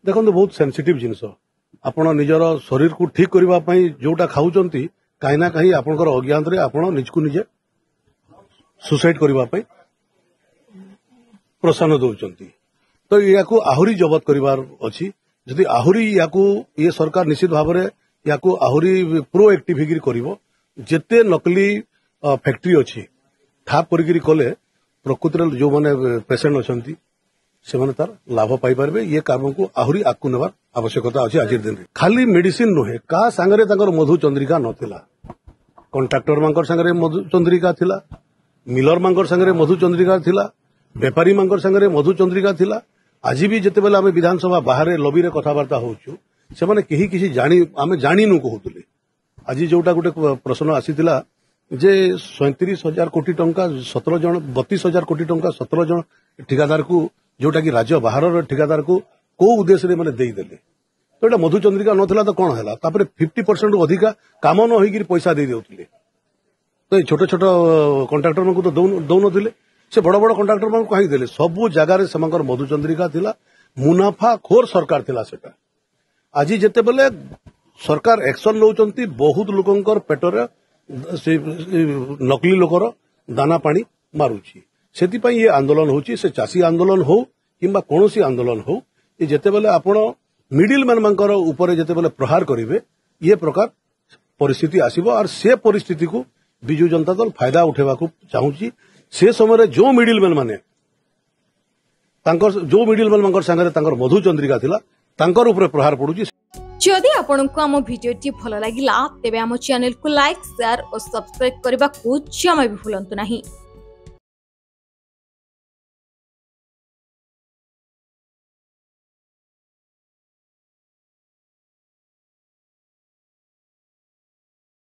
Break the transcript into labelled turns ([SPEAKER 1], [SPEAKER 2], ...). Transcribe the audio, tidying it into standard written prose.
[SPEAKER 1] देखो बहुत सेंसिटिव जिनस आपण निजर शरीर को ठीक करने जोटा खाऊं कहीं ना कहीं आपंकर अज्ञात आपण निजको निजे सुसाइड करने प्रोत्साहन दौरान तो या आहरी जबत करार अच्छी जदि आहरी या सरकार निश्चित भाव में या आहरी प्रोएक्टिव करते नकली फैक्ट्री अच्छी ठाप कले प्रकृति जो मैंने पेसेंट अच्छा से मैंने तार लाभ पाई पारे ये काम को आहरी आगू नेबार आवश्यकता अच्छी आज दिन खाली मेडिसिन नुहे का सांगरे मधु चंद्रिका नथिला कंट्राक्टर मांकर सांगरे मधु चंद्रिका थिला मिलर मांकर सांगरे मधु चंद्रिका थिला बेपारी मांकर सांगरे मधु चंद्रिका थिला आज भी जिते बेले आम विधानसभा बाहर लबी रे कथबार्ता होचु से माने केही किसी जानी आम जानिनु कहतुले आज जोटा गोटे प्रश्न आसीथिला जे 37,000 कोटी टंका 17 जन 32,000 कोटी टंका 17 जन ठिकादार को जोटा कि राज्य बाहर ठिकादार को उद्देश्य मैंने देदेले तो ये मधुचंद्रिका नथिला तो कौन है 50% अधिका काम न होकर पैसा दे देउथिले तो छोट छोट कंट्राक्टर मान तो दौन से बड़ बड़ कंट्राक्टर मान कहीं देले सबू जगार से मधुचंद्रिका थिला मुनाफा खोर सरकार थिला सेटा आज जिते बेले सरकार एक्शन नौचंती बहुत लोकंकर पेटर से नकली लोकर दाना पानी मारुची सेतिपई ये आंदोलन होची से चासी आंदोलन हो किंबा कोनोसी आंदोलन हो ये जेते बेले आपण मिडिल मैन मानकर ऊपर जेते बेले प्रहार करिवे ये प्रकार परिस्थिति आसीबो और से परिस्थिति को बिजु जनता दल फायदा उठेबा को चाहूची से समय जो मिडिल मैन माने तांकर जो मिडिल मैन मानकर संगे तांकर मधु चंद्रिका थिला तांकर ऊपर प्रहार पडुची
[SPEAKER 2] जदि आपनको आम भिडियोटी भल लगिला तेबे आम चैनल को लाइक शेयर और सब्सक्राइब करने को जमा भी भूलंतु नहीं।